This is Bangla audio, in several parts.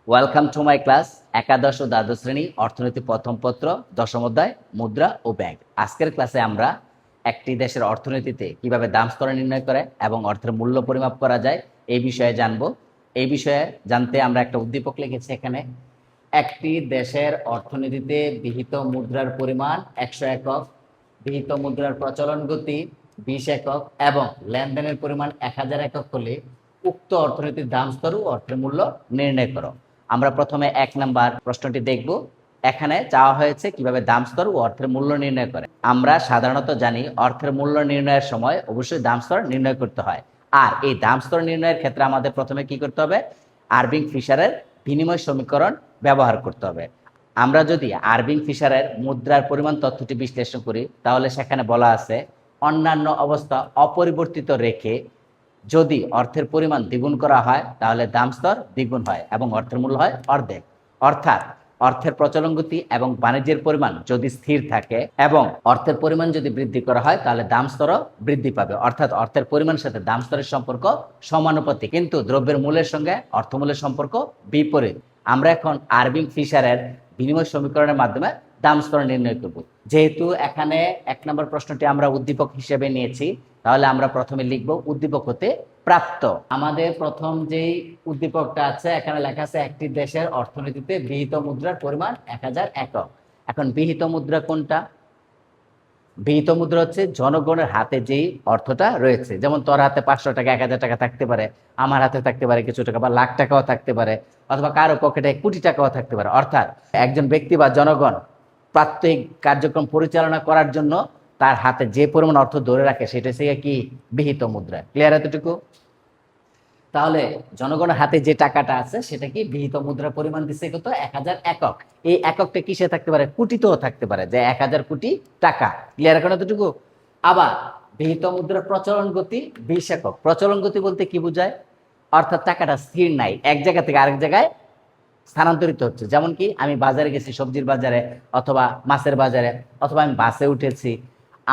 ওয়েলকাম টু মাই ক্লাস একাদশ ও দ্বাদশ শ্রেণী অর্থনীতি প্রথম পত্র দশম অধ্যায় মুদ্রা ও ব্যাংক। আজকের ক্লাসে আমরা একটি দেশের অর্থনীতিতে কিভাবে দাম স্তর নির্ণয় করে এবং অর্থের মূল্য পরিমাপ করা যায় এই বিষয়ে জানব। এই বিষয়ে জানতে আমরা একটা উদ্দীপক লিখেছি এখানে। একটি দেশের অর্থনীতিতে বিহিত মুদ্রার পরিমাণ 100 একক, বিহিত মুদ্রার প্রচলন গতি 20 একক এবং লেনদেনের পরিমাণ 1000 একক হলে উক্ত অর্থনীতির দাম স্তর ও অর্থের মূল্য নির্ণয় করো। আমরা প্রথমে 1 নাম্বার প্রশ্নটি দেখব। এখানে চাওয়া হয়েছে কিভাবে দাম স্তর ও অর্থের মূল্য নির্ণয় করে। আমরা সাধারণত জানি অর্থের মূল্য নির্ণয়ের সময় অবশ্যই দাম স্তর নির্ণয় করতে হয়। আর এই দাম স্তর নির্ণয়ের ক্ষেত্রে আমাদের প্রথমে কি করতে হবে? আরবিং ফিশারের বিনিময় সমীকরণ ব্যবহার করতে হবে। আমরা যদি আরবিং ফিশারের মুদ্রার পরিমাণ তথ্যটি বিশ্লেষণ করি তাহলে সেখানে বলা আছে অন্যান্য অবস্থা অপরিবর্তিত রেখে যদি অর্থের পরিমাণ দ্বিগুণ করা হয় তাহলে দাম স্তর দ্বিগুণ হয় এবং অর্থের মূল্য হয় অর্ধেক। অর্থাৎ অর্থের প্রচলন গতি এবং বাণিজ্যের পরিমাণ যদি স্থির থাকে এবং অর্থের পরিমাণ যদি বৃদ্ধি করা হয় তাহলে দাম স্তরও বৃদ্ধি পাবে। অর্থাৎ অর্থের পরিমাণের সাথে দাম স্তরের সম্পর্ক সমানুপাতিক, কিন্তু দ্রব্যের মূল্যের সঙ্গে অর্থমূল্যের সম্পর্ক বিপরীত। আমরা এখন আরবিং ফিশারের বিনিময় সমীকরণের মাধ্যমে দাম স্তর নির্ণয় করব। যেহেতু এখানে 1 নম্বর প্রশ্নটি আমরা উদ্দীপক হিসেবে নিয়েছি, তাহলে আমরা প্রথমে লিখব উদ্দীপক হতে প্রাপ্ত। আমাদের প্রথম যেই উদ্দীপকটা আছে এখানে লেখা আছে একটি দেশের অর্থনীতিতে বিহিত মুদ্রার পরিমাণ 1000 একক। এখন বিহিত মুদ্রা কোনটা? বিহিত মুদ্রা হচ্ছে জনগণের হাতে যেই অর্থটা রয়েছে। যেমন তোর হাতে 500 টাকা 1000 টাকা থাকতে পারে, আমার হাতে থাকতে পারে কিছু টাকা বা লাখ টাকাও থাকতে পারে, অথবা কারো পকেটে কোটি টাকাও থাকতে পারে। অর্থাৎ একজন ব্যক্তি বা জনগণ প্রাত্যহিক কার্যক্রম পরিচালনা করার জন্য তার হাতে যে পরিমাণ অর্থ ধরে রাখে সেটা হচ্ছে কি বিহিত মুদ্রা। ক্লিয়ার এতটুকু? তাহলে জনগণের হাতে যে টাকাটা আছে সেটা কি বিহিত মুদ্রার পরিমাণ দিচ্ছে কত? 1000 একক। এই এককটা কিসে থাকতে পারে? কোটিতেও থাকতে পারে, যে 1000 কোটি টাকা। ক্লিয়ার এখন এতটুকু? আবার বিহিত মুদ্রার প্রচলন গতি 20 একক। প্রচলন গতি বলতে কি বোঝায়? অর্থাৎ টাকাটা স্থির নাই, এক জায়গা থেকে আরেক জায়গায় স্থানান্তরিত হচ্ছে। যেমন কি আমি বাজারে গেছি, সবজির বাজারে অথবা মাছের বাজারে, অথবা আমি বাসে উঠেছি,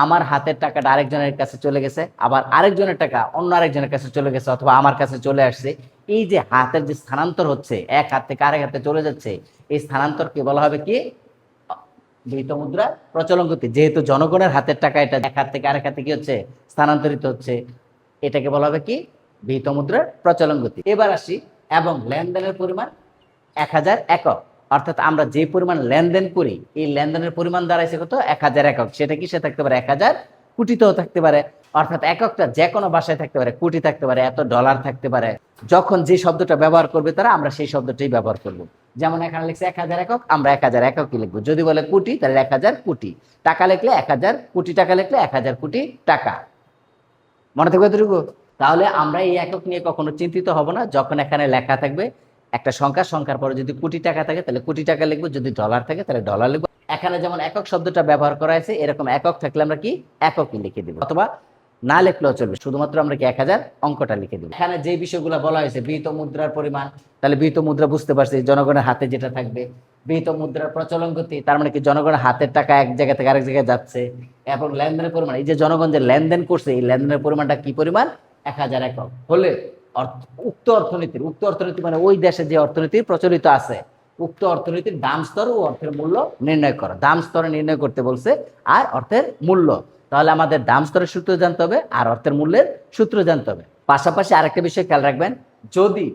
আমার হাতের টাকাটা আরেকজনের কাছে চলে গেছে, আবার আরেকজনের টাকা অন্য আরেকজনের কাছে চলে গেছে, অথবা আমার কাছে চলে আসছে। এই যে হাতের যে স্থানান্তর হচ্ছে, এক হাত থেকে আরেক হাতে চলে যাচ্ছে, এই স্থানান্তরকে বলা হবে কি বিহিত মুদ্রা প্রচলন গতি। যেহেতু জনগণের হাতের টাকা এটা এক হাত থেকে আরেক হাতে কি হচ্ছে? স্থানান্তরিত হচ্ছে, এটাকে বলা হবে কি বিহিত মুদ্রার প্রচলন গতি। এবার আসি, এবং লেনদেনের পরিমাণ 1000 একক। অর্থাৎ আমরা যে পরিমাণ লেনদেন করি এই লেনদেনের পরিমাণ দাঁড়াইছে কত? 1000 একক। সেটা কিসে থাকতে পারে? 1000 কোটিতেও থাকতে পারে। অর্থাৎ এককটা যে কোনো ভাষায় থাকতে পারে, কোটি থাকতে পারে, এত ডলার থাকতে পারে। যখন যে শব্দটা ব্যবহার করবে তারা আমরা সেই শব্দটাই ব্যবহার করব। যেমন এখানে লিখছে 1000 একক, আমরা 1000 এককই লিখবো। যদি বলে কোটি তাহলে 1000 কোটি টাকা লিখলে 1000 কোটি টাকা লিখলে 1000 কোটি টাকা। মনে থাকবে এতটুকু? তাহলে আমরা এই একক নিয়ে কখনো চিন্তিত হব না। যখন এখানে লেখা থাকবে একটা সংখ্যা, সংখ্যার পরে যদি কোটি টাকা থাকে তাহলে কোটি টাকা লিখবো, যদি ডলার থাকে তাহলে ডলার লিখবো। এখানে যেমন একক শব্দটা ব্যবহার করা হয়েছে, এরকম একক থাকলে আমরা কি এককই লিখে দিব, অথবা না লিখলেও চলবে, শুধুমাত্র আমরা কি 1000 অঙ্কটা লিখে দিব। এখানে যে বিষয়গুলো বলা হয়েছে, বিহিত মুদ্রার পরিমাণ, তাহলে বিহিত মুদ্রা বুঝতে পারছি জনগণের হাতে যেটা থাকবে। বিহিত মুদ্রার প্রচলন গতি, তার মানে কি জনগণের হাতের টাকা এক জায়গা থেকে আরেক জায়গায় যাচ্ছে। এবং লেনদেনের পরিমাণ, এই যে জনগণ যে লেনদেন করছে এই লেনদেনের পরিমাণটা কি পরিমাণ? 1000 একক হলে উক্ত অর্থনীতি মানে ওই দেশে যে অর্থনীতি প্রচলিত আছে, উক্ত অর্থনীতির দাম স্তর ও অর্থের মূল্য নির্ণয় করা। দাম স্তর নির্ণয় করতে বলছে, আর অর্থের মূল্য। তাহলে আমাদের দাম স্তরের সূত্র জানতে হবে আর অর্থের মূল্যের সূত্র জানতে হবে। পাশাপাশি আরেকটা বিষয় খেয়াল রাখবেন, যদি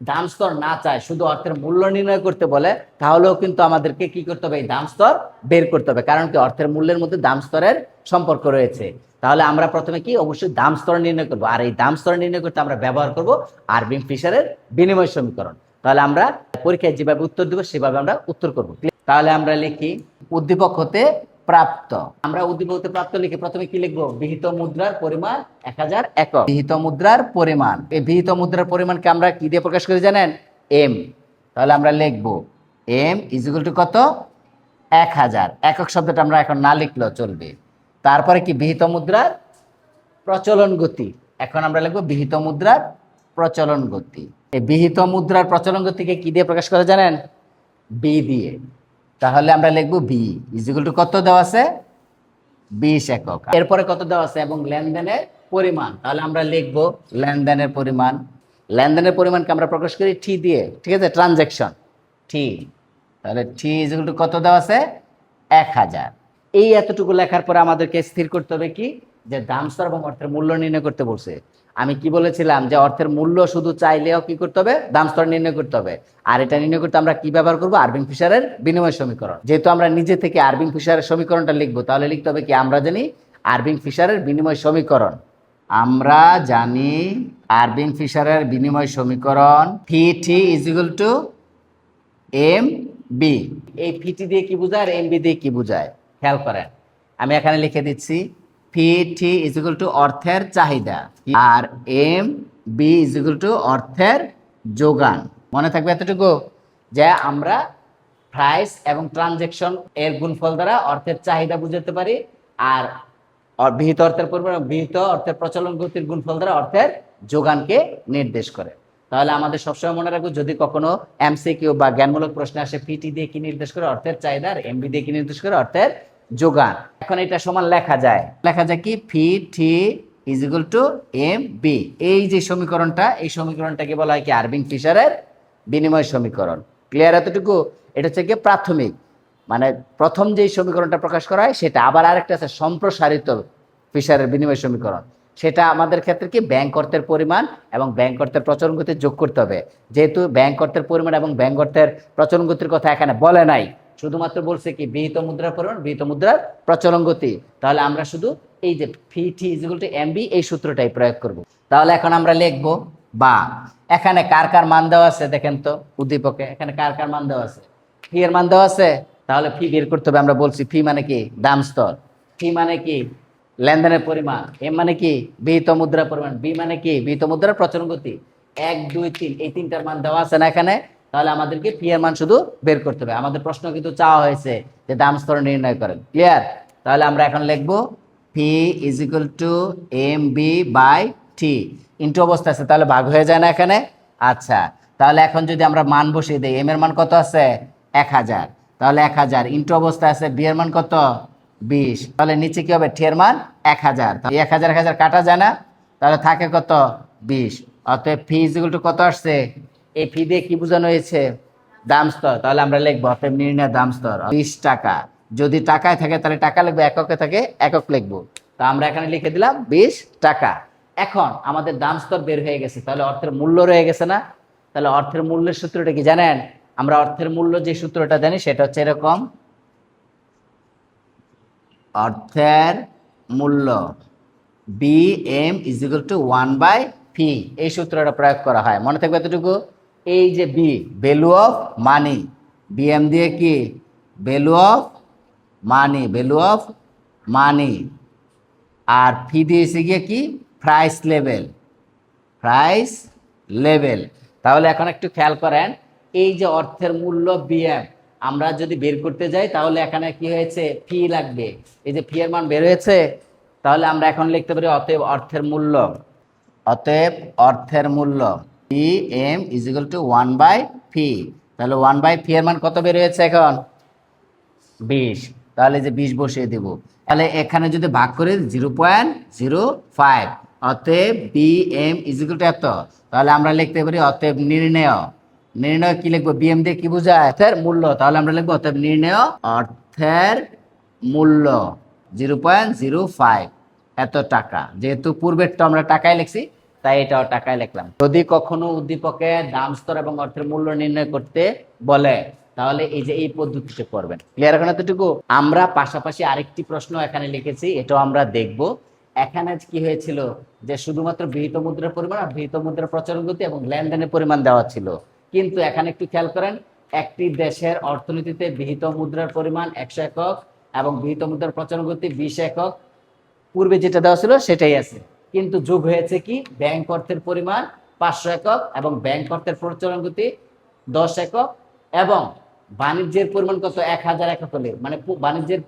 দাম স্তর না চায়, শুধু অর্থের মূল্য নির্ণয় করতে বলে, তাহলেও কিন্তু আমাদেরকে কি করতে হবে? এই দাম স্তর বের করতে হবে। কারণ কি অর্থের মূল্যের মধ্যে দাম স্তরের সম্পর্ক রয়েছে। তাহলে আমরা প্রথমে কি অবশ্যই দাম স্তর নির্ণয় করব, আর এই দাম স্তর নির্ণয় করতে আমরা ব্যবহার করব আরবিং ফিশারের বিনিময় সমীকরণ। তাহলে আমরা পরীক্ষায় যেভাবে উত্তর দেব সেভাবে আমরা উত্তর করব। তাহলে আমরা লিখি উদ্দীপক হতে প্রাপ্ত। আমরা উদ্দীপক হতে প্রাপ্ত লিখে প্রথমে কি লিখবো? বিহিত মুদ্রার পরিমাণ 1000 একক। বিহিত মুদ্রার পরিমাণ, এই বিহিত মুদ্রার পরিমাণকে আমরা কি দিয়ে প্রকাশ করি জানেন? এম। তাহলে আমরা লিখবো এম ইজ ইকুয়াল টু কত? 1000। একক শব্দটা আমরা এখন না লিখলেও চলবে। তারপরে কি বিহিত মুদ্রার প্রচলন গতি, এখন আমরা লিখবো বিহিত মুদ্রার প্রচলন গতি। এই বিহিত মুদ্রার প্রচলন গতিকে কি দিয়ে প্রকাশ করে জানেন? বি দিয়ে। তাহলে আমরা লিখবো বি ইজ ইকুয়াল টু কত দেওয়া আছে? 20 একক। এরপরে কত দেওয়া আছে? এবং লেনদেনের পরিমাণ, তাহলে আমরা লিখবো লেনদেনের পরিমাণ লেনদেনের পরিমাণকে আমরা প্রকাশ করি টি দিয়ে, ঠিক আছে, ট্রানজ্যাকশন টি। তাহলে টি ইজ ইকুয়াল টু কত দেওয়া আছে, 1000। এই এতটুকু লেখার পরে আমাদেরকে স্থির করতে হবে কি, যে দাম স্তর এবং অর্থের মূল্য নির্ণয় করতে বলছে। আমি কি বলেছিলাম যে অর্থের মূল্য শুধু চাইলেও কি করতে হবে, দাম স্তর নির্ণয় করতে হবে। আর এটা নির্ণয় করতে আমরা কি ব্যবহার করবো, আরবিং ফিশারের বিনিময় সমীকরণ। যেহেতু আমরা নিজে থেকে আরবিং ফিশারের সমীকরণটা লিখবো, তাহলে লিখতে হবে কি, আমরা জানি আরবিং ফিশারের বিনিময় সমীকরণ, আমরা জানি আরবিং ফিশারের বিনিময় সমীকরণ P T is equal to M V. এই ফিটি দিয়ে কি বোঝায় আর এম বি দিয়ে কি বোঝায় খেয়াল করেন। আমি এখানে লিখে দিচ্ছি P T is equal to অর্থের চাহিদা, আর M B is equal to অর্থের যোগান। মনে থাকবে এতটুকু, যে আমরা প্রাইস এবং ট্রানজ্যাকশন এর গুণফল দ্বারা অর্থের চাহিদা বুঝাতে পারি, আর বিহিত অর্থের পরিমাণ, বিহিত অর্থের প্রচলন গতির গুণফল দ্বারা অর্থের যোগানকে নির্দেশ করে। তাহলে আমাদের সবসময় মনে রাখবো, যদি কখনো এমসিকিউ বা জ্ঞানমূলক প্রশ্ন আসে, পিটি দিয়ে কি নির্দেশ করে, অর্থের চাহিদা, আর এমবি দিয়ে কি নির্দেশ করে, অর্থের যোগান। এখন এটা সমান লেখা যায় কি, P T is equal to M V. এই যে সমীকরণটা, এই সমীকরণটাকে বলা হয় কি, আরবিং ফিশারের বিনিময় সমীকরণ। ক্লিয়ার এতটুকু? এটা হচ্ছে কি প্রাথমিক, মানে প্রথম যেই সমীকরণটা প্রকাশ করা হয় সেটা। আবার আরেকটা আছে সম্প্রসারিত ফিশারের বিনিময় সমীকরণ, সেটা আমাদের ক্ষেত্রে কি, ব্যাংক অর্থের পরিমাণ এবং ব্যাংক অর্থের প্রচলন গতি যোগ করতে হবে। যেহেতু ব্যাংক অর্থের পরিমাণ এবং ব্যাংক অর্থের প্রচলন গতির কথা এখানে বলে নাই, শুধুমাত্র বলছে কি বিহিত মুদ্রার পরিমাণ, বিহিত মুদ্রার প্রচলন গতি, তাহলে আমরা শুধু এই যে ফি T is equal to MB এই সূত্রটাই প্রয়োগ করব। তাহলে এখন আমরা লিখবো, বা এখানে কার কার মান দেওয়া আছে দেখেন তো, উদ্দীপকে এখানে কার কার মান দেওয়া আছে, ফি এর মান দেওয়া আছে। তাহলে ফি বের করতে হবে। আমরা বলছি ফি মানে কি, দাম স্তর, ফি মানে কি, লেনদেনের পরিমাণ, এম মানে কি, বিহিত মুদ্রার পরিমাণ, বি মানে কি, বিহিত মুদ্রার প্রচলন গতি। 1 2 3 এই তিনটার মান দেওয়া আছে না এখানে। তাহলে আমাদেরকে ফি এর মান শুধু বের করতে হবে। আমাদের প্রশ্ন কিন্তু চাওয়া হয়েছে যে দাম স্তর নির্ণয় করেন। ক্লিয়ার? তাহলে আমরা এখন লিখবো P is equal to M B by T, into অবস্থা আছে, তাহলে ভাগ হয়ে যায় না এখানে। আচ্ছা, তাহলে এখন যদি আমরা মান বসিয়ে দিই, এম এর মান কত আছে, 1000, তাহলে 1000 ইন্টু অবস্থা আছে, বি এর মান কত, 20, তাহলে নিচে কি হবে, টি এর মান 1000, 1000 1000 কাটা যায় না, তাহলে থাকে কত, 20। অতএব ফি ইজ ইকুয়াল টু কত আসছে, এই ফি দিয়ে কি বোঝানো হয়েছে, দাম স্তর। তাহলে আমরা লিখবো অতএব নির্ণয় দাম স্তর 20 টাকা। যদি টাকায় থাকে তাহলে টাকা লিখবো, এককে থাকে একক লিখবো। তো আমরা এখানে লিখে দিলাম 20 টাকা। এখন আমাদের দাম স্তর বের হয়ে গেছে, তাহলে অর্থের মূল্য রয়ে গেছে না। তাহলে অর্থের মূল্যের সূত্রটা কি জানেন? আমরা অর্থের মূল্য যে সূত্রটা জানি সেটা হচ্ছে এরকম, অর্থের মূল্য V M is equal to 1/ফি, এই সূত্রটা প্রয়োগ করা হয়। মনে থাকবে এতটুকু। এই যে V, value of money, V M দিয়ে কি, value of money, value of money, আর ফি দিয়েছে গিয়ে কি, প্রাইস লেভেল, প্রাইস লেভেল। তাহলে এখন একটু খেয়াল করেন, এই যে অর্থের মূল্য বিএম আমরা যদি বের করতে যাই, তাহলে এখানে কি হয়েছে, ফি লাগবে। এই যে ফি এর মান বের হয়েছে, তাহলে আমরা এখন লিখতে পারি অতএব অর্থের মূল্য, অতএব অর্থের মূল্য V M is equal to 1/ফি। তাহলে 1/ফি এর মান কত বের হয়েছে এখন, 20। তাহলে যে 20 বসিয়ে দেব। তাহলে এখানে যদি ভাগ করে 0.05, অতএব B M is equal to এত। তাহলে আমরা লিখতে পারি অতএব নির্ণয়, নির্ণয় কি লিখবো, বি এম দিয়ে কি বোঝায়, অর্থের মূল্য। তাহলে আমরা লিখবো অতএব নির্ণয় অর্থের মূল্য 0.05 এত টাকা। যেহেতু পূর্বেরটা আমরা টাকায় লিখছি, তাই এটাও টাকায় লিখলাম। যদি কখনো উদ্দীপকে দাম স্তর এবং অর্থের মূল্য নির্ণয় করতে বলে, তাহলে এই যে এই পদ্ধতিতে করবেন। ক্লিয়ার এখন এতটুকু? আমরা পাশাপাশি আরেকটি প্রশ্ন এখানে লিখেছি, এটাও আমরা দেখব। এখানে কি হয়েছিল, যে শুধুমাত্র বিহিত মুদ্রার পরিমাণ আর বিহিত মুদ্রার প্রচলন গতি এবং লেনদেনের পরিমাণ দেওয়া ছিল। কিন্তু এখানে একটু খেয়াল করেন, একটি দেশের অর্থনীতিতে বিহিত মুদ্রার পরিমাণ 100 একক এবং বিহিত মুদ্রার প্রচলন গতি 20 একক, পূর্বে যেটা দেওয়া ছিল সেটাই আছে। কিন্তু যোগ হয়েছে কি, ব্যাংক অর্থের পরিমাণ 500 একক এবং ব্যাংক অর্থের প্রচলন গতি 10 একক, এবং বাণিজ্যের পরিমাণ কত, 1000 একক হলে, মানে বাণিজ্যের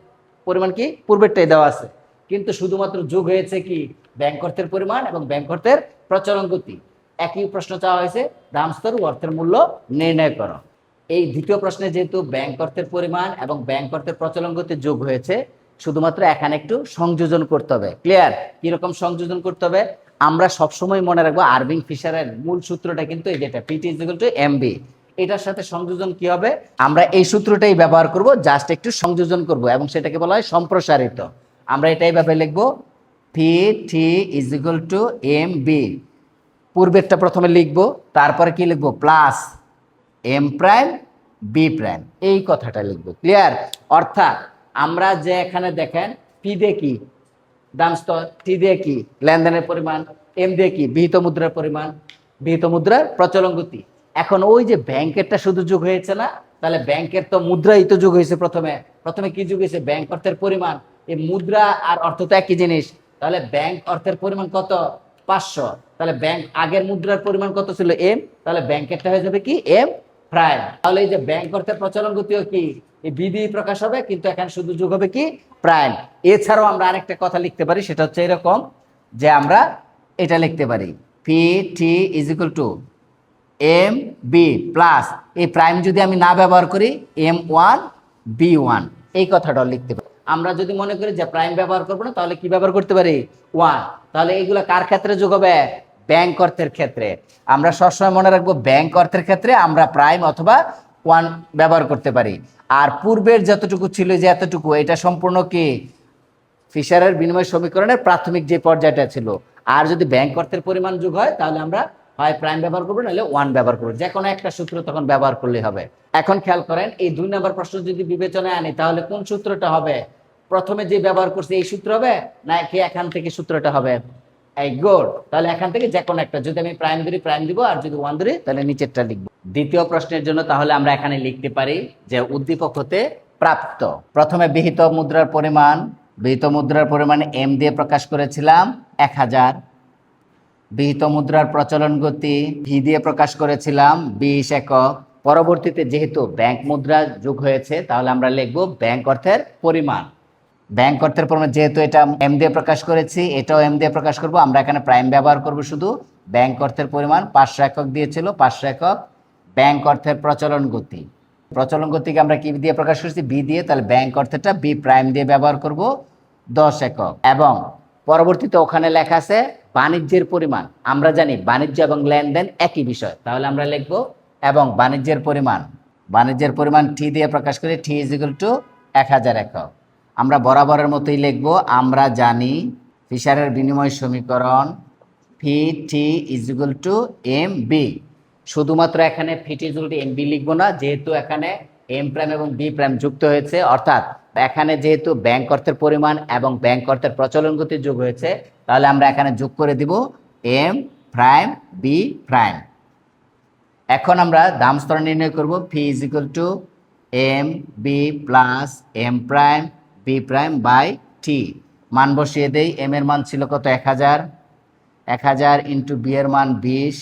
পরিমাণ কি পূর্বেরটাই দেওয়া আছে, কিন্তু শুধুমাত্র যোগ হয়েছে কি, ব্যাংক অর্থের পরিমাণ এবং ব্যাংক অর্থের প্রচলন গতি। একই প্রশ্ন চাওয়া হয়েছে, দাম স্তর ও অর্থের মূল্য নির্ণয় করো। এই দ্বিতীয় প্রশ্নে যেহেতু ব্যাংক অর্থের পরিমাণ এবং ব্যাংক অর্থের প্রচলন গতি যোগ হয়েছে, শুধুমাত্র এখানে একটু সংযোজন করতে হবে। ক্লিয়ার? কিরকম সংযোজন করতে হবে, আমরা সবসময় মনে রাখবো আরভিং ফিশারের মূল সূত্রটা কিন্তু এই যেটা PT is equal to MB. এটার সাথে সংযোজন কি হবে, আমরা এই সূত্রটাই ব্যবহার করব, জাস্ট একটু সংযোজন করব এবং সেটাকে বলা হয় সম্প্রসারিত। আমরা এটাই ভাবে লিখবো P T is equal to M V. পূর্বেরটা প্রথমে লিখবো, তারপরে কি লিখবো plus M prime V prime, এই কথাটা লিখবো। ক্লিয়ার? অর্থাৎ আমরা যে এখানে দেখেন পি দিয়ে কি দাম স্তর, টি দিয়ে কি লেনদেনের পরিমাণ, এম দিয়ে কি বিহিত মুদ্রার পরিমাণ, বিহিত মুদ্রার প্রচলন গতি। এখন ওই যে ব্যাংকেরটা শুধু যোগ হয়েছে না, তাহলে ব্যাংকের তো মুদ্রাই তো যোগ হয়েছে। প্রথমে প্রথমে কি যোগ হয়েছে, ব্যাংক অর্থের পরিমাণ। এই মুদ্রা আর অর্থ তো একই জিনিস, তাহলে ব্যাংক অর্থের পরিমাণ কত 500। তাহলে ব্যাংক আগের মুদ্রার পরিমাণ কত ছিল এম, তাহলে ব্যাংকেরটা হয়ে যাবে কি এম প্রাইম। তাহলে এই যে ব্যাংক অর্থের প্রচলন গতিও কি এই বিধি প্রকাশ হবে, কিন্তু এখানে শুধু যোগ হবে কি প্রাইম। এছাড়াও আমরা আরেকটা কথা লিখতে পারি, সেটা হচ্ছে এরকম যে আমরা এটা লিখতে পারি P T is equal to M B plus এই প্রাইম যদি আমি না ব্যবহার করি এম ওয়ান বি ওয়ান, এই কথাটাও লিখতে পারি। আমরা যদি মনে করি যে প্রাইম ব্যবহার করবো না, তাহলে কি ব্যবহার করতে পারি ওয়ান। তাহলে এইগুলা কার ক্ষেত্রে যোগ হবে, ব্যাংক অর্থের ক্ষেত্রে। আমরা সবসময় মনে রাখবো ব্যাংক অর্থের ক্ষেত্রে আমরা প্রাইম অথবা ওয়ান ব্যবহার করতে পারি। আর পূর্বের যতটুকু ছিল যে এতটুকু, এটা সম্পূর্ণ কি ফিশারের বিনিময় সমীকরণের প্রাথমিক যে পর্যায়টা ছিল। আর যদি ব্যাংক অর্থের পরিমাণ যোগ হয়, তাহলে আমরা হয় প্রাইম ব্যবহার করবো, নাহলে ওয়ান ব্যবহার করবো, যে কোনো একটা সূত্র তখন ব্যবহার করলে হবে। এখন খেয়াল করেন, এই 2 নম্বর প্রশ্ন যদি বিবেচনায় আনি, তাহলে কোন সূত্রটা হবে, প্রথমে যে ব্যবহার করছে এই সূত্র হবে নাকি এখান থেকে সূত্রটা হবে? এই গুড, তাহলে এখান থেকে যে কোনো একটা, যদি আমি প্রাইম ধরি প্রাইম দিব, আর যদি ওয়ান ধরি তাহলে নিচেরটা লিখবো। দ্বিতীয় প্রশ্নের জন্য তাহলে আমরা এখানে লিখতে পারি যে উদ্দীপক হতে প্রাপ্ত। প্রথমে বিহিত মুদ্রার পরিমাণ, বিহিত মুদ্রার পরিমাণ এম দিয়ে প্রকাশ করেছিলাম 1000। বিহিত মুদ্রার প্রচলন গতি ভি দিয়ে প্রকাশ করেছিলাম 20 একক। পরবর্তীতে যেহেতু ব্যাংক মুদ্রা যোগ হয়েছে, তাহলে আমরা লিখবো ব্যাংক অর্থের পরিমাণ। ব্যাংক অর্থের পরিমাণ যেহেতু এটা এম দিয়ে প্রকাশ করেছি, এটাও এম দিয়ে প্রকাশ করব। আমরা এখানে প্রাইম ব্যবহার করব শুধু। ব্যাংক অর্থের পরিমাণ 500 একক দিয়েছিল, 500 একক। ব্যাংক অর্থের প্রচলন গতি, প্রচলন গতিকে আমরা কি দিয়ে প্রকাশ করছি, বি দিয়ে, তাহলে ব্যাংক অর্থেরটা বি প্রাইম দিয়ে ব্যবহার করব 10 একক। এবং পরবর্তীতে ওখানে লেখা আছে বাণিজ্যের পরিমাণ। আমরা জানি বাণিজ্য এবং লেনদেন একই বিষয়, তাহলে আমরা লিখব এবং বাণিজ্যের পরিমাণ, বাণিজ্যের পরিমাণ টি দিয়ে প্রকাশ করি, টি ইজ ইকুয়াল টু 1000 একক। আমরা বরাবরের মতোই লিখব, আমরা জানি ফিশারের বিনিময় সমীকরণ P T is equal to M V. শুধুমাত্র এখানে P T is equal to M V লিখবো না, যেহেতু এখানে এম প্রাইম এবং বি প্রাইম যুক্ত হয়েছে, অর্থাৎ এখানে যেহেতু ব্যাংক অর্থের পরিমাণ এবং ব্যাংক অর্থের প্রচলন গতি যোগ হয়েছে, তাহলে আমরা এখানে যোগ করে দিব এম প্রাইম বি প্রাইম। এখন আমরা দাম স্তর নির্ণয় করব, P is equal to M B plus M prime V prime by T. মান বসিয়ে দেই, এম এর মান ছিল কত 1000, 1000 ইন্টু বি এর মান 20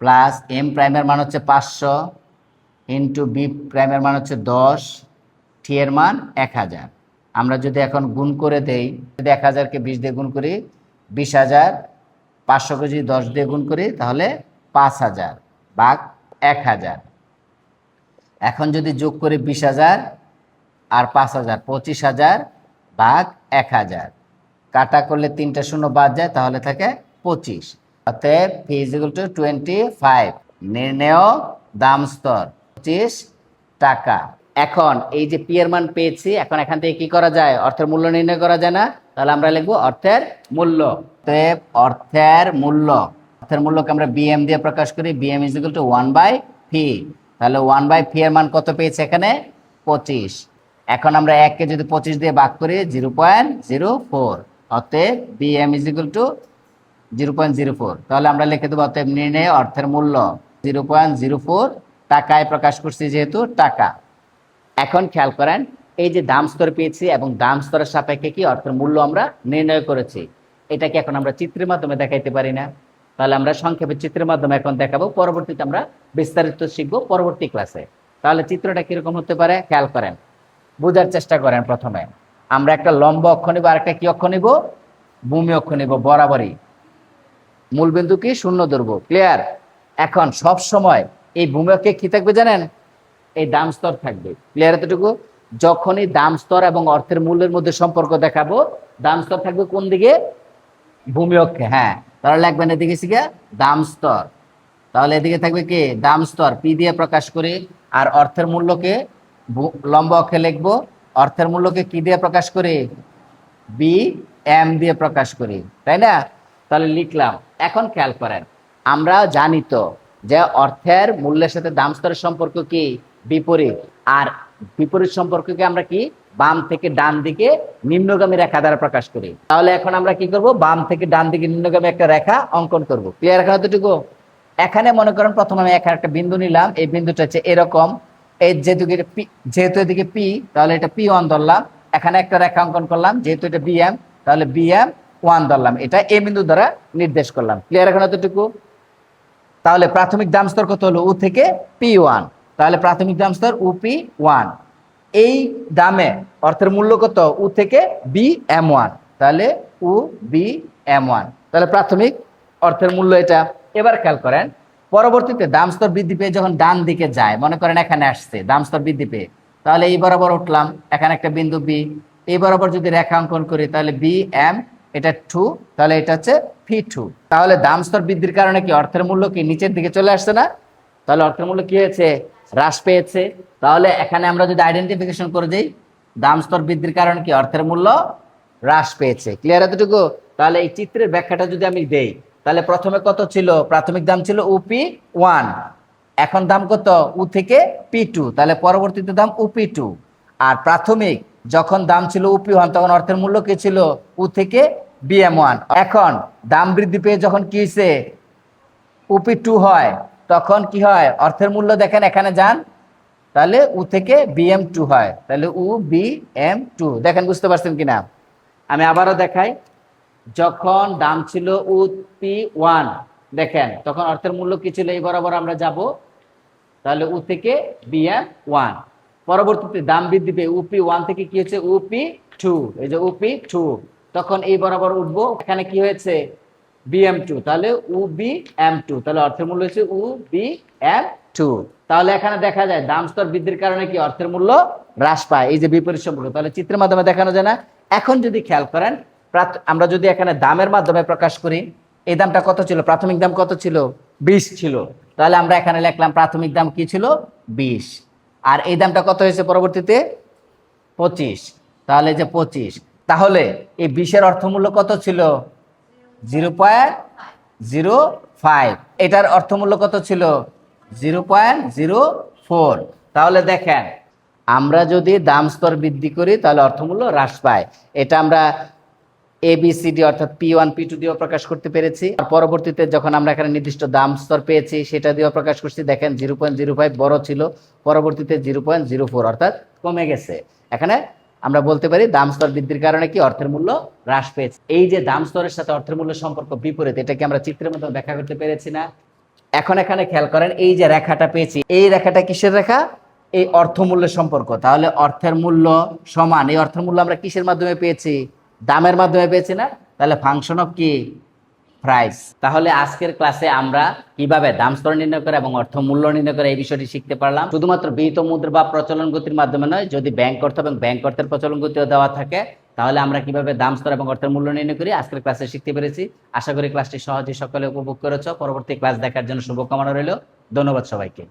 প্লাস এম প্রাইমের মান হচ্ছে 500 ইন্টু বি প্রাইমের মান হচ্ছে 10, টি এর মান 1000। আমরা যদি এখন গুণ করে দেই, যদি 1000কে 20 দিয়ে গুণ করি 20,000, 500কে যদি 10 দিয়ে গুণ করি তাহলে 5000 ভাগ 1000। এখন যদি যোগ করি 20,000 আর 5000, 25,000 ভাগ 1000। কাটা করলে 3টা শূন্য বাদ যায়, তাহলে থাকে 25। অতএব পি ইজ ইকুয়াল টু 25। নির্ণেয় দাম স্তর 25 টাকা। এখন এই যে পি এর মান পেয়েছি, এখন এখান থেকে কি করা যায়, অর্থের মূল্য নির্ণয় করা যায় না? তাহলে আমরা লিখবো অর্থের মূল্য। অতএব অর্থের মূল্য, অর্থের মূল্যকে আমরা বিএম দিয়ে প্রকাশ করি, বিএম ইজ ইকুয়াল টু 1/ফি। তাহলে 1/ফি এর মান কত পেয়েছে এখানে 25। এখন আমরা 1কে যদি 25 দিয়ে ভাগ করি 0.04, অতএব বিএম ইজ ইকুয়াল টু 0.04। তাহলে আমরা লিখে দেবো অতএব নির্ণয় অর্থের মূল্য 0.04 টাকায় প্রকাশ করছি, যেহেতু টাকা। এখন খেয়াল করেন, এই যে দাম স্তর পেয়েছি এবং দাম স্তরের সাপেক্ষে কি অর্থের মূল্য আমরা নির্ণয় করেছি, এটাকে এখন আমরা চিত্রের মাধ্যমে দেখাইতে পারি না? তাহলে আমরা সংক্ষেপে চিত্রের মাধ্যমে এখন দেখাবো, পরবর্তীতে আমরা বিস্তারিত শিখবো পরবর্তী ক্লাসে। তাহলে চিত্রটা কিরকম হতে পারে খেয়াল করেন, বোঝার চেষ্টা করেন। প্রথমে আমরা একটা লম্ব অক্ষ নিব, আর একটা কি অক্ষ নিব, ভূমি অক্ষ নিব বরাবরই। মূলবিন্দু কি শূন্য ধরবো। ক্লিয়ার? এখন সব সময় এই ভূমি অক্ষে কি থাকবে জানেন, এই দাম স্তর থাকবে। ক্লিয়ার এতটুকু? যখনই দাম স্তর এবং অর্থের মূল্যের মধ্যে সম্পর্ক দেখাবো, দাম স্তর থাকবে কোন দিকে, ভূমি অক্ষে, হ্যাঁ। তাহলে লিখবেন এদিকে গিয়ে দাম স্তর। তাহলে এদিকে থাকবে কি দাম স্তর পি দিয়ে প্রকাশ করি। আর অর্থের মূল্যকে লম্ব অক্ষে লিখবো। অর্থের মূল্যকে কি দিয়ে প্রকাশ করি? বি এম দিয়ে প্রকাশ করি, তাই না? তাহলে লিখলাম। এখন খেয়াল করেন, আমরা জানি তো যে অর্থের মূল্যের সাথে দাম স্তরের সম্পর্ক কি? বিপরীত। আর বিপরীত সম্পর্ককে আমরা কি বাম থেকে ডান দিকে নিম্নগামী রেখা দ্বারা প্রকাশ করি। তাহলে এখন আমরা কি করব? বাম থেকে ডান দিকে নিম্নগামী একটা রেখা অঙ্কন করব। ক্লিয়ার? এখন এতটুকু। এখানে মনে করেন প্রথমে আমি এখানে একটা বিন্দু নিলাম। এই বিন্দুটা হচ্ছে এরকম। এই যেহেতু এদিকে পি, তাহলে এটা পি ওয়ান ধরলাম। এখানে একটা রেখা অঙ্কন করলাম, যেহেতু এটা বিএম, তাহলে বিএম ওয়ান ধরলাম। এটা এ বিন্দু দ্বারা নির্দেশ করলাম। ক্লিয়ার এখন এতটুকু? তাহলে প্রাথমিক দাম স্তর কত হলো? উ থেকে পি ওয়ান। তাহলে প্রাথমিক দাম স্তর উপি ওয়ান। এই দামে অর্থের মূল্য কত? উ থেকে বি এম ওয়ান। তাহলে উ বি এম ওয়ান। তাহলে প্রাথমিক অর্থের মূল্য এটা। এবার খেয়াল করেন, পরবর্তীতে দাম স্তর বৃদ্ধি পেয়ে যখন ডান দিকে যায়, মনে করেন এখানে আসছে দাম স্তর বৃদ্ধি পেয়ে, তাহলে এই বরাবর উঠলাম, এখানে একটা বিন্দু বি। এই বরাবর যদি রেখা অঙ্কন করি, তাহলে বি এম, এটা টু, তাহলে এটা হচ্ছে ফি টু। তাহলে দাম স্তর বৃদ্ধির কারণে কি অর্থের মূল্য কি নিচের দিকে চলে আসছে না? তাহলে অর্থের মূল্য কি হয়েছে? হ্রাস পেয়েছে। তাহলে এখানে আমরা যদি আইডেন্টিফিকেশন করে দিই, দাম স্তর বৃদ্ধির কারণে কি অর্থের মূল্য হ্রাস পেয়েছে। ক্লিয়ার এতটুকু? তাহলে এই চিত্রের ব্যাখ্যাটা যদি আমি দেই, তাহলে প্রথমে কত ছিল? প্রাথমিক দাম ছিল উপি ওয়ান। এখন দাম কত? উ থেকে পি টু। তাহলে পরবর্তীতে দাম উপি টু। আর প্রাথমিক যখন দাম ছিল উপি ওয়ান, তখন অর্থের মূল্য কি ছিল? উ থেকে বিএম ওয়ান। এখন দাম বৃদ্ধি পেয়ে যখন কি হয়েছে? উপি টু হয়, তখন কি হয়? অর্থের মূল্য দেখেন, এখানে যান, তাহলে উ থেকে বিএম টু হয়। তাহলে উ বি এম টু। দেখেন বুঝতে পারছেন কিনা? আমি আবারও দেখাই। যখন দাম ছিল উপি ওয়ান, দেখেন তখন অর্থের মূল্য কি ছিল? এই বরাবর আমরা যাব, তাহলে উ থেকে বিএম ওয়ান। পরবর্তীতে দাম বৃদ্ধি পেয়ে উপি ওয়ান থেকে কি হচ্ছে? উপি টু। এই যে উপি টু, তখন এই বরাবর উঠবো, এখানে কি হয়েছে? BM two. তাহলে উ বি এম টু। তাহলে অর্থের মূল্য হচ্ছে উ বি এম টু। তাহলে এখানে দেখা যায় দাম স্তর বৃদ্ধির কারণে কি অর্থের মূল্য হ্রাস পায়। এই যে বিপরীত সম্পর্ক, তাহলে চিত্রের মাধ্যমে দেখানো যায় না? এখন যদি খেয়াল করেন, আমরা যদি এখানে দামের মাধ্যমে প্রকাশ করি, এই দামটা কত ছিল? প্রাথমিক দাম কত ছিল? 20 ছিল। তাহলে আমরা এখানে লিখলাম প্রাথমিক দাম কি ছিল? 20। আর এই দামটা কত হয়েছে পরবর্তীতে? 25। তাহলে যে 25, তাহলে এই 20-এর অর্থমূল্য কত ছিল? 0.05। এটার অর্থমূল্য কত ছিল? 0.04। তাহলে দেখেন, আমরা যদি দাম স্তর বৃদ্ধি করি, তাহলে অর্থমূল্য হ্রাস পায়। এটা আমরা এবিসিডি অর্থাৎ পি ওয়ান পি টু দিয়েও প্রকাশ করতে পেরেছি। আর পরবর্তীতে যখন আমরা এখানে নির্দিষ্ট দাম স্তর পেয়েছি, সেটা দিয়েও প্রকাশ করছি। দেখেন 0.05 বড় ছিল, পরবর্তীতে 0.04 অর্থাৎ কমে গেছে। এখানে আমরা বলতে পারি দাম স্তর বৃদ্ধির কারণে কি অর্থের মূল্য হ্রাস পেয়েছে। এই যে দাম স্তরের সাথে অর্থের মূল্য সম্পর্ক বিপরীত, এটা কি আমরা চিত্রের মধ্যে ব্যাখ্যা করতে পেরেছি না? এখন এখানে খেয়াল করেন, এই যে রেখাটা পেয়েছি, এই রেখাটা কিসের রেখা? এই অর্থমূল্যের সম্পর্ক। তাহলে অর্থের মূল্য সমান, এই অর্থের মূল্য আমরা কিসের মাধ্যমে পেয়েছি? দামের মাধ্যমে পেয়েছি না? তাহলে ফাংশন অফ কি? প্রাইস। তাহলে আজকের ক্লাসে আমরা কিভাবে দাম স্তর নির্ণয় করে এবং অর্থ মূল্য নির্ণয় করে এই বিষয়টি শিখতে পারলাম। শুধুমাত্র বিহিত মুদ্রা বা প্রচলন গতির মাধ্যমে নয়, যদি ব্যাংক অর্থ এবং ব্যাংক অর্থের প্রচলন গতিও দেওয়া থাকে, তাহলে আমরা কিভাবে দাম স্তর এবং অর্থের মূল্য নির্ণয় করি আজকের ক্লাসে শিখতে পেরেছি। আশা করি ক্লাসটি সহজেই সকলে উপভোগ করেছ। পরবর্তী ক্লাস দেখার জন্য শুভকামনা রইল। ধন্যবাদ সবাইকে।